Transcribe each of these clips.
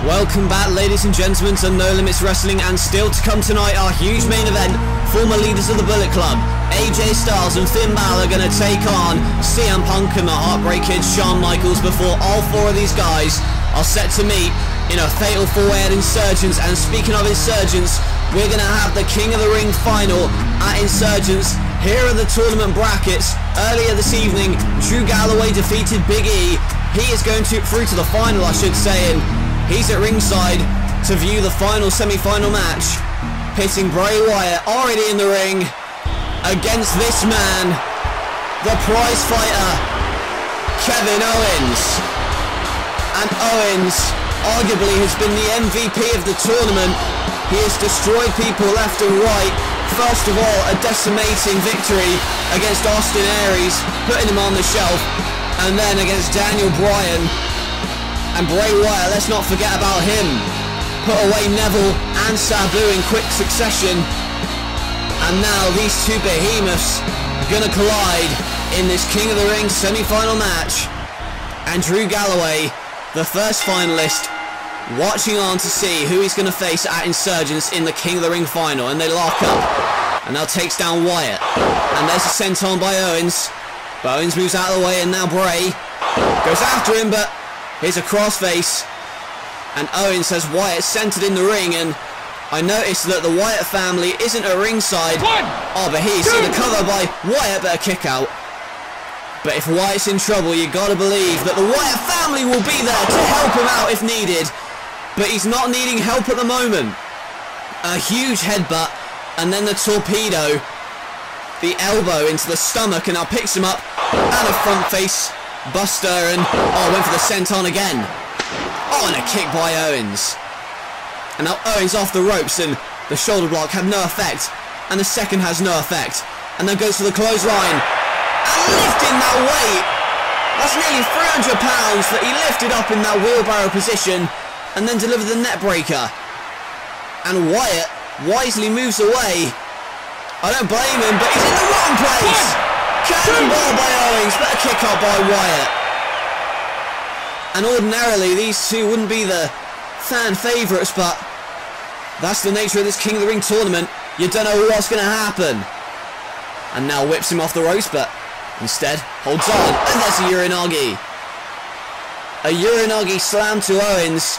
Welcome back, ladies and gentlemen, to No Limits Wrestling, and still to come tonight, our huge main event. Former leaders of the Bullet Club, AJ Styles and Finn Balor, are going to take on CM Punk and the Heartbreak Kid, Shawn Michaels, before all four of these guys are set to meet in a fatal four-way at Insurgents. And speaking of Insurgents, we're going to have the King of the Ring final at Insurgents. Here are the tournament brackets. Earlier this evening, Drew Galloway defeated Big E. He is going through to the final, I should say, and he's at ringside to view the final semi-final match, pitting Bray Wyatt already in the ring against this man, the prize fighter, Kevin Owens. And Owens arguably has been the MVP of the tournament. He has destroyed people left and right. First of all, a decimating victory against Austin Aries, putting him on the shelf, and then against Daniel Bryan. And Bray Wyatt, let's not forget about him. Put away Neville and Sabu in quick succession. And now these two behemoths are going to collide in this King of the Ring semi-final match. And Drew Galloway, the first finalist, watching on to see who he's going to face at Insurgents in the King of the Ring final. And they lock up. And now takes down Wyatt. And there's a senton by Owens. But Owens moves out of the way, and now Bray goes after him, but here's a crossface, and Owens has Wyatt centered in the ring, and I noticed that the Wyatt family isn't at ringside. Oh, but he's seen the cover by Wyatt, but a kick out. But if Wyatt's in trouble, you gotta believe that the Wyatt family will be there to help him out if needed. But he's not needing help at the moment. A huge headbutt, and then the torpedo, the elbow into the stomach, and now picks him up, and a front face buster, and went for the senton again. Oh, and a kick by Owens. And now Owens off the ropes, and the shoulder block had no effect, and the second has no effect, and then goes for the clothesline, and lifting that weight. That's nearly 300 pounds that he lifted up in that wheelbarrow position, and then delivered the net breaker. And Wyatt wisely moves away. I don't blame him, but he's in the wrong place. Cannonball by Owens, but a kick out by Wyatt. And ordinarily these two wouldn't be the fan favourites, but that's the nature of this King of the Ring tournament. You don't know what's going to happen. And now whips him off the ropes, but instead holds on, and there's a Uranagi. A Uranagi slam to Owens,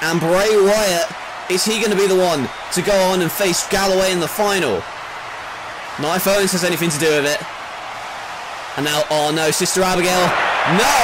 and Bray Wyatt, is he going to be the one to go on and face Galloway in the final? Not if Owens has anything to do with it. And now, oh no, Sister Abigail. No!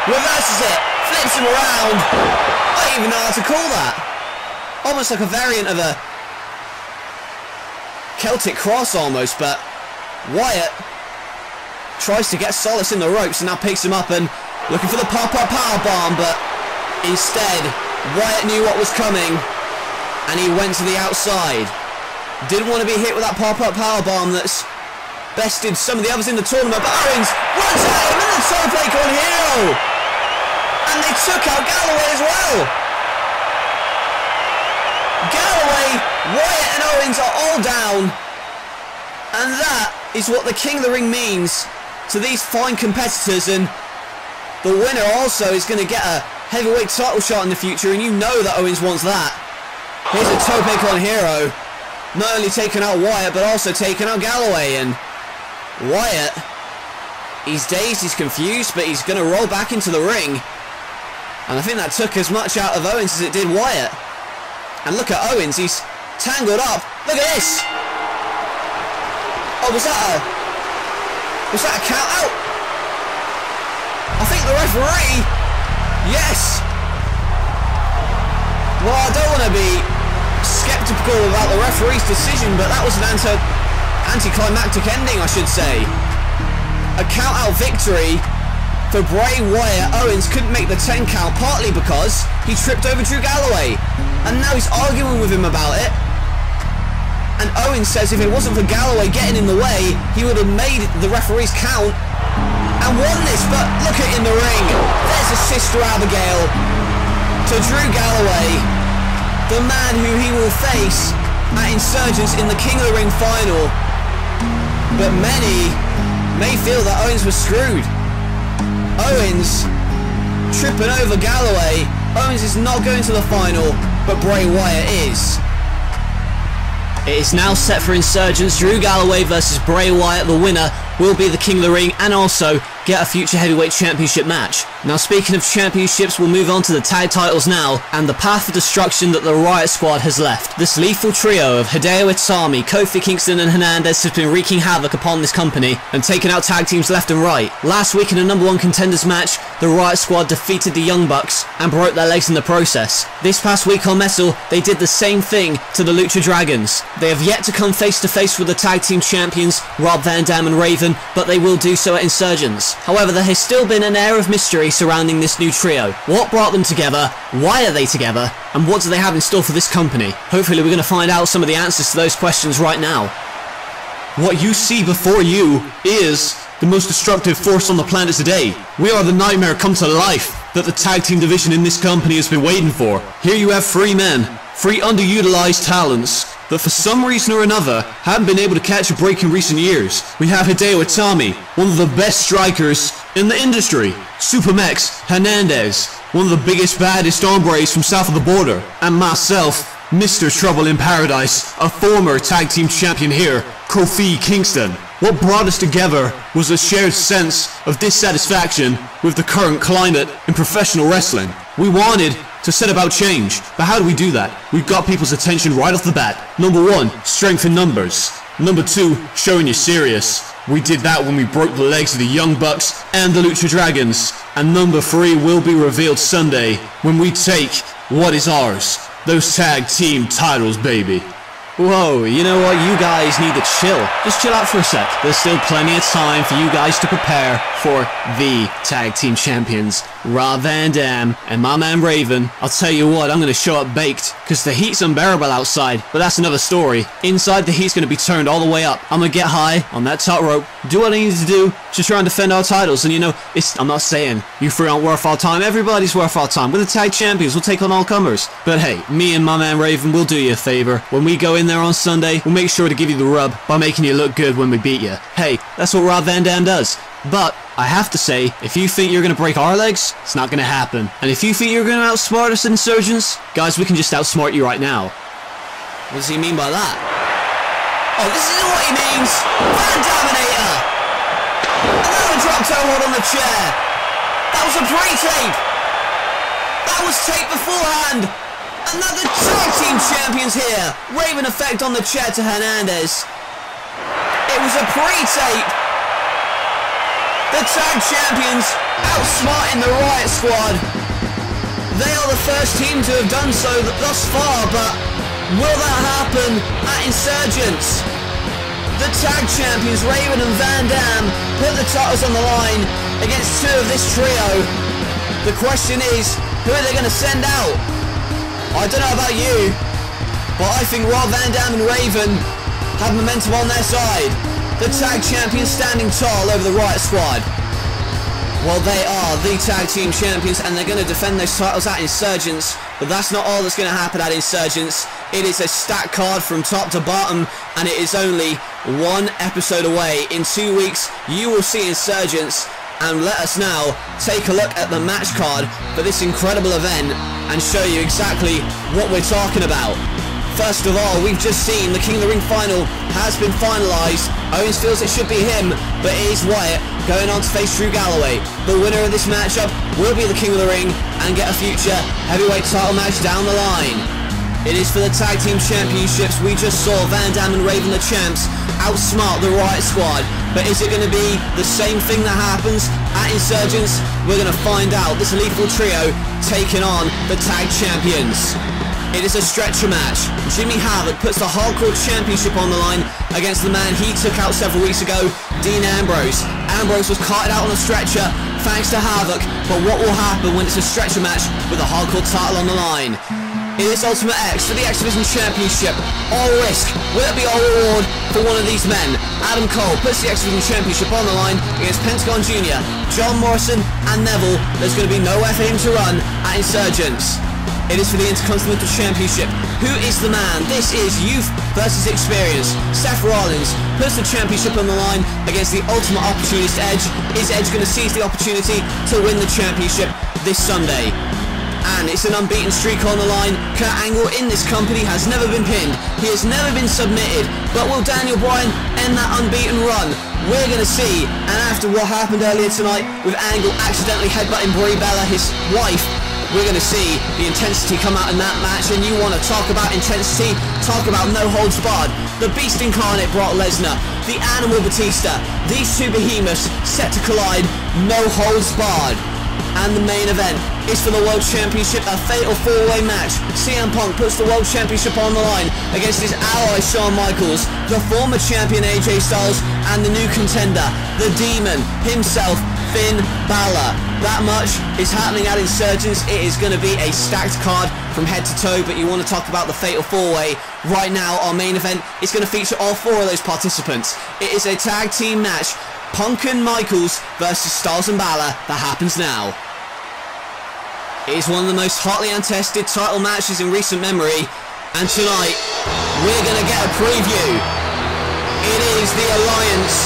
Reverses it. Flips him around. I don't even know how to call that. Almost like a variant of a Celtic cross almost, but Wyatt tries to get solace in the ropes and now picks him up and looking for the pop-up powerbomb, but instead Wyatt knew what was coming and he went to the outside. Didn't want to be hit with that pop-up powerbomb that's bested some of the others in the tournament, but Owens runs at him and then toe-play on Hero. And they took out Galloway as well. Galloway, Wyatt and Owens are all down. And that is what the King of the Ring means to these fine competitors, and the winner also is going to get a heavyweight title shot in the future, and you know that Owens wants that. Here's a toe-pick on Hero. Not only taking out Wyatt, but also taking out Galloway, and Wyatt, he's dazed, he's confused, but he's going to roll back into the ring. And I think that took as much out of Owens as it did Wyatt. And look at Owens, he's tangled up. Look at this. Oh, was that a count out? I think the referee, yes. Well, I don't want to be skeptical about the referee's decision, but that was an anticlimactic ending, I should say. A count-out victory for Bray Wyatt. Owens couldn't make the 10 count, partly because he tripped over Drew Galloway, and now he's arguing with him about it. And Owens says if it wasn't for Galloway getting in the way, he would have made the referee's count and won this. But look at in the ring, there's a Sister Abigail to Drew Galloway, the man who he will face at Insurgents in the King of the Ring final. But many may feel that Owens was screwed. Owens tripping over Galloway. Owens is not going to the final, but Bray Wyatt is. It is now set for Insurgents. Drew Galloway versus Bray Wyatt. The winner will be the King of the Ring and also get a future heavyweight championship match. Now, speaking of championships, we'll move on to the tag titles now and the path of destruction that the Riot Squad has left. This lethal trio of Hideo Itami, Kofi Kingston and Hernandez has been wreaking havoc upon this company and taking out tag teams left and right. Last week in a number 1 contenders match, the Riot Squad defeated the Young Bucks and broke their legs in the process. This past week on Metal, they did the same thing to the Lucha Dragons. They have yet to come face to face with the tag team champions, Rob Van Dam and Raven, but they will do so at Insurgents. However, there has still been an air of mystery surrounding this new trio. What brought them together? Why are they together? And what do they have in store for this company? Hopefully we're going to find out some of the answers to those questions right now. What you see before you is the most destructive force on the planet today. We are the nightmare come to life that the tag team division in this company has been waiting for. Here you have 3 men, 3 underutilized talents that for some reason or another haven't been able to catch a break in recent years. We have Hideo Itami, one of the best strikers in the industry. Supermex Hernandez, one of the biggest, baddest hombres from south of the border. And myself, Mr. Trouble in Paradise, a former tag team champion here, Kofi Kingston. What brought us together was a shared sense of dissatisfaction with the current climate in professional wrestling. We wanted to set about change, but how do we do that? We've got people's attention right off the bat. Number 1, strength in numbers. Number 2, showing you're serious. We did that when we broke the legs of the Young Bucks and the Lucha Dragons. And number 3 will be revealed Sunday when we take what is ours. Those tag team titles, baby. Whoa, you know what? You guys need to chill. Just chill out for a sec. There's still plenty of time for you guys to prepare for the tag team champions, Rob Van Dam and my man Raven. I'll tell you what, I'm going to show up baked, because the heat's unbearable outside, but that's another story. Inside, the heat's going to be turned all the way up. I'm going to get high on that top rope, do what I need to do to try and defend our titles, and you know, I'm not saying you 3 aren't worth our time. Everybody's worth our time. We're the tag champions. We'll take on all comers. But hey, me and my man Raven will do you a favor. When we go in there on Sunday, we'll make sure to give you the rub by making you look good when we beat you. Hey, that's what Rob Van Dam does. But I have to say, if you think you're going to break our legs, it's not going to happen. And if you think you're going to outsmart us Insurgents, guys, we can just outsmart you right now. What does he mean by that? Oh, this is what he means! Van Daminator! Another drop toe hold on the chair! That was a pre-tape! That was tape beforehand! Another tag team champions here! Raven effect on the chair to Hernandez. It was a pre-tape! The tag champions outsmarting the Riot Squad. They are the first team to have done so thus far, but will that happen at Insurgents? The tag champions, Raven and Van Dam, put the titles on the line against 2 of this trio. The question is, who are they going to send out? I don't know about you, but I think Rob Van Dam and Raven have momentum on their side. The tag champions standing tall over the Riot Squad. Well, they are the tag team champions and they're going to defend those titles at Insurgents, but that's not all that's going to happen at Insurgents. It is a stacked card from top to bottom and it is only 1 episode away. In 2 weeks, you will see Insurgents, and let us now take a look at the match card for this incredible event and show you exactly what we're talking about. First of all, we've just seen the King of the Ring final has been finalised. Owens feels it should be him, but it is Wyatt going on to face Drew Galloway. The winner of this matchup will be the King of the Ring and get a future heavyweight title match down the line. It is for the tag team championships. We just saw Van Dam and Raven, the champs, outsmart the Riot Squad. But is it going to be the same thing that happens at Insurgents? We're going to find out. This lethal trio taking on the tag champions. It is a stretcher match. Jimmy Havoc puts the Hardcore Championship on the line against the man he took out several weeks ago, Dean Ambrose. Ambrose was carted out on a stretcher thanks to Havoc, but what will happen when it's a stretcher match with the Hardcore title on the line? It is Ultimate X for the X Division Championship. All risk. Will it be all reward for one of these men? Adam Cole puts the X Division Championship on the line against Pentagon Jr., John Morrison and Neville. There's going to be nowhere for him to run at Insurgents. It is for the Intercontinental Championship. Who is the man? This is youth versus experience. Seth Rollins puts the championship on the line against the ultimate opportunist Edge. Is Edge going to seize the opportunity to win the championship this Sunday? And it's an unbeaten streak on the line. Kurt Angle in this company has never been pinned. He has never been submitted. But will Daniel Bryan end that unbeaten run? We're going to see. And after what happened earlier tonight with Angle accidentally headbutting Brie Bella, his wife, we're going to see the intensity come out in that match. And you want to talk about intensity, talk about no holds barred. The Beast Incarnate Brock Lesnar, the Animal Batista, these two behemoths set to collide, no holds barred. And the main event is for the World Championship, a fatal four-way match. CM Punk puts the World Championship on the line against his ally Shawn Michaels, the former champion AJ Styles, and the new contender, the Demon himself, Finn Balor. That much is happening at Insurgents. It is going to be a stacked card from head to toe, but you want to talk about the fatal four-way. Right now, our main event is going to feature all four of those participants. It is a tag team match, Punk and Michaels versus Styles and Balor, that happens now. It is one of the most hotly untested title matches in recent memory, and tonight we're going to get a preview. It is the alliance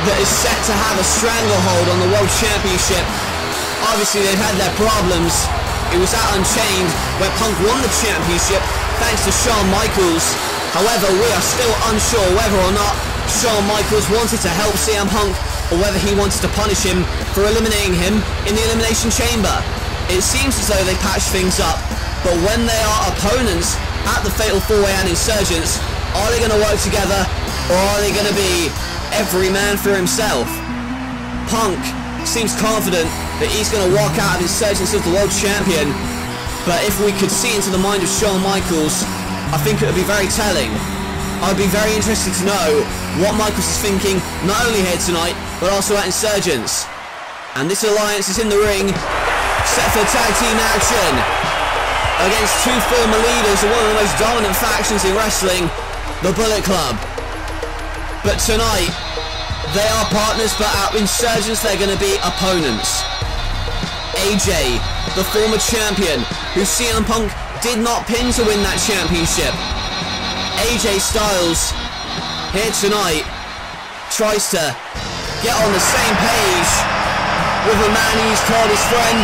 that is set to have a stranglehold on the World Championship. Obviously they've had their problems. It was at Unchained where Punk won the championship thanks to Shawn Michaels. However, we are still unsure whether or not Shawn Michaels wanted to help CM Punk or whether he wanted to punish him for eliminating him in the Elimination Chamber. It seems as though they patched things up, but when they are opponents at the Fatal 4-Way and Insurgents, are they going to work together, or are they going to be every man for himself? Punk seems confident that he's going to walk out of Insurgents as the World Champion, but if we could see into the mind of Shawn Michaels, I think it would be very telling. I'd be very interested to know what Michaels is thinking, not only here tonight, but also at Insurgents. And this alliance is in the ring, set for tag team action against two former leaders of one of the most dominant factions in wrestling, the Bullet Club. But tonight, they are partners, but at Insurgents they're going to be opponents. AJ, the former champion, who CM Punk did not pin to win that championship. AJ Styles, here tonight, tries to get on the same page with a man he's called his friend,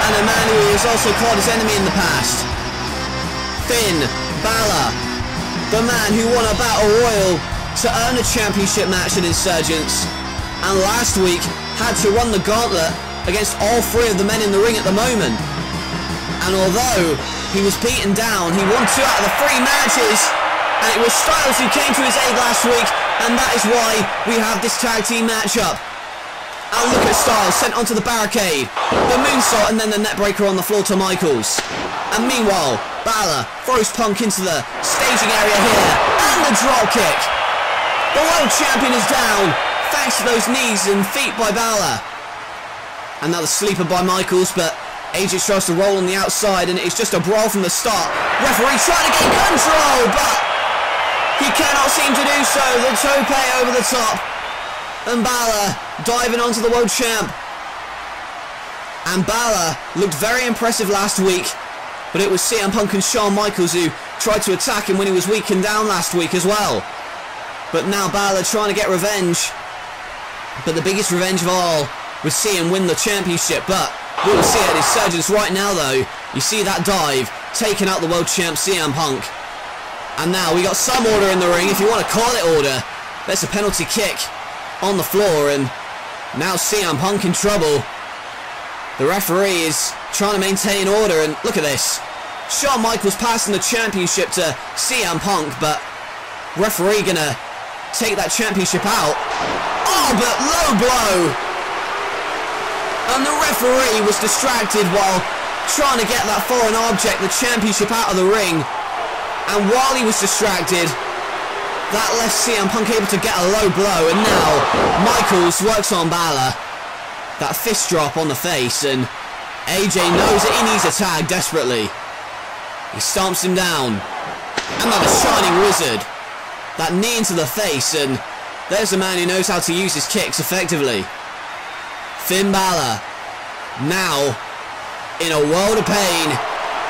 and a man who he has also called his enemy in the past. Finn Balor, the man who won a Battle Royal to earn a championship match at Insurgents, and last week had to run the gauntlet against all three of the men in the ring at the moment. And although he was beaten down, he won 2 out of the 3 matches, and it was Styles who came to his aid last week, and that is why we have this tag team matchup. And look at Styles sent onto the barricade, the moonsault, and then the neckbreaker on the floor to Michaels. And meanwhile, Balor throws Punk into the staging area here, and the drop kick. The world champion is down, thanks to those knees and feet by Balor. Another sleeper by Michaels, but AJ tries to roll on the outside, and it's just a brawl from the start. Referee trying to get control, but he cannot seem to do so. The tope over the top. And Balor diving onto the world champ. And Balor looked very impressive last week, but it was CM Punk and Shawn Michaels who tried to attack him when he was weakened down last week as well. But now Balor trying to get revenge. But the biggest revenge of all was see him win the championship. But we will see at Insurgents right now though. You see that dive, taking out the world champ CM Punk. And now we got some order in the ring, if you want to call it order. There's a penalty kick on the floor, and now CM Punk in trouble. The referee is trying to maintain order, and look at this. Shawn Michaels passing the championship to CM Punk, but referee gonna take that championship out. Oh, but low blow! And the referee was distracted while trying to get that foreign object, the championship, out of the ring. And while he was distracted, that left CM Punk able to get a low blow, and now Michaels works on Balor. That fist drop on the face, and AJ knows that he needs a tag desperately. He stomps him down. Another Shining Wizard. That knee into the face, and there's a man who knows how to use his kicks effectively. Finn Balor, now in a world of pain.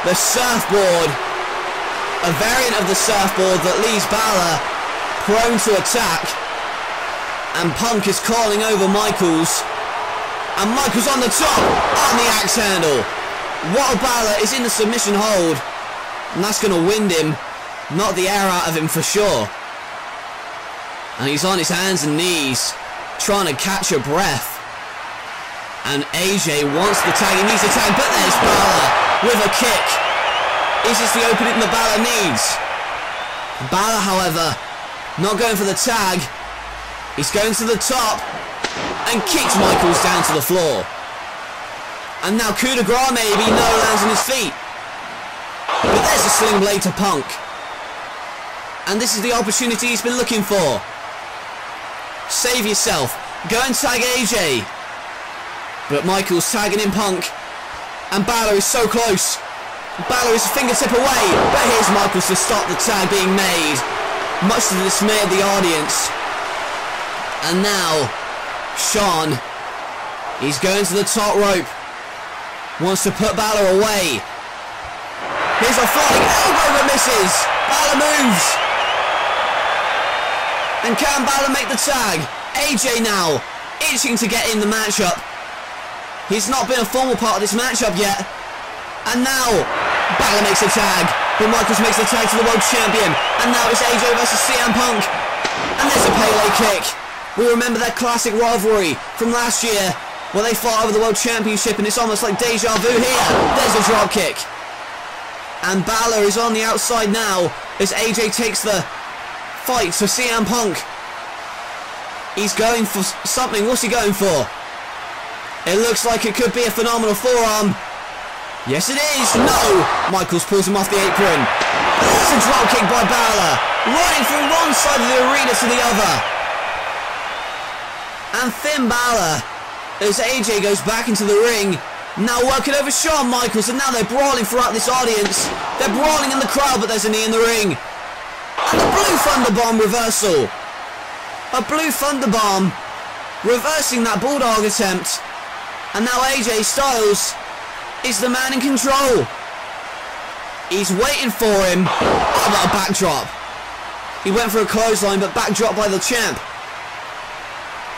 The surfboard. A variant of the surfboard that leaves Balor prone to attack. And Punk is calling over Michaels. And Michaels on the top, on the axe handle. While Balor is in the submission hold. And that's going to wind him. Knock the air out of him for sure. And he's on his hands and knees, trying to catch a breath. And AJ wants the tag, he needs the tag, but there's Balor with a kick. Is this the opening that Balor needs? Balor, however, not going for the tag. He's going to the top and kicks Michaels down to the floor. And now coup de grace maybe, no, lands on his feet. But there's a sling blade to Punk. And this is the opportunity he's been looking for. Save yourself. Go and tag AJ. But Michaels tagging in Punk. And Balor is so close. Balor is a fingertip away. But here's Michaels to stop the tag being made. Much to the dismay of the audience. And now, Shawn. He's going to the top rope. Wants to put Balor away. Here's a flying elbow that misses. Balor moves. And can Balor make the tag? AJ now, itching to get in the matchup. He's not been a formal part of this matchup yet. And now, Balor makes a tag. But Michaels makes the tag to the world champion. And now it's AJ versus CM Punk. And there's a Pele kick. We remember that classic rivalry from last year where they fought over the world championship, and it's almost like deja vu here. There's a drop kick. And Balor is on the outside now as AJ takes the fight for CM Punk. He's going for something. What's he going for? It looks like it could be a phenomenal forearm. Yes, it is. No! Michaels pulls him off the apron. There's a drop kick by Balor, running from one side of the arena to the other. And Finn Balor, as AJ goes back into the ring, now working over Shawn Michaels, and now they're brawling throughout this audience. They're brawling in the crowd, but there's a knee in the ring. And the Blue Thunder Bomb reversal. A Blue Thunder Bomb, reversing that Bulldog attempt. And now AJ Styles is the man in control. He's waiting for him. Oh, what a backdrop. He went for a clothesline, but backdrop by the champ.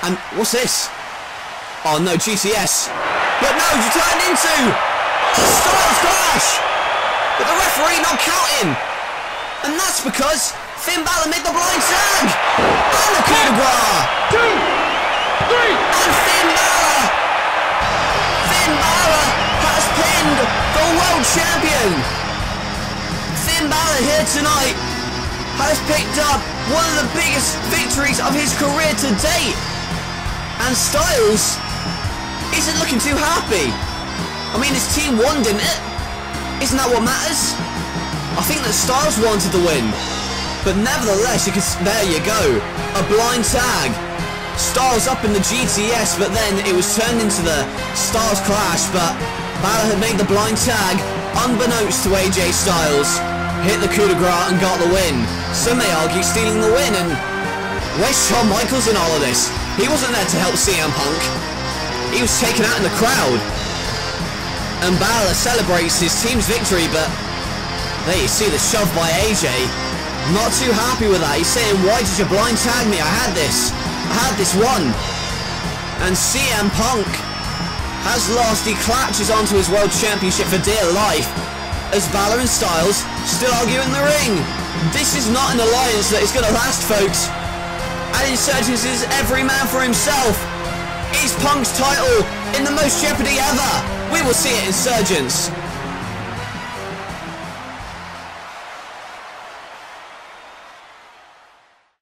And what's this? Oh no, GTS. But no, you turned into a Styles Clash. But the referee not counting. And that's because Finn Balor made the blind tag. And the coup de grace. 2, 3. And Finn Balor has pinned the world champion. Finn Balor here tonight has picked up one of the biggest victories of his career to date. And Styles isn't looking too happy. I mean, his team won, didn't it? Isn't that what matters? I think that Styles wanted the win. But nevertheless, there you go. A blind tag. Styles up in the GTS, but then it was turned into the Styles Clash. But Balor had made the blind tag, unbeknownst to AJ Styles. Hit the coup de grace and got the win. Some may argue stealing the win, and where's Shawn Michaels in all of this? He wasn't there to help CM Punk. He was taken out in the crowd. And Balor celebrates his team's victory, but there you see the shove by AJ. Not too happy with that. He's saying, why did you blind tag me? I had this one. And CM Punk has lost. He clutches onto his world championship for dear life as Balor and Styles still argue in the ring. This is not an alliance that is going to last, folks. And Insurgents is every man for himself. Is Punk's title in the most jeopardy ever? We will see it, Insurgents.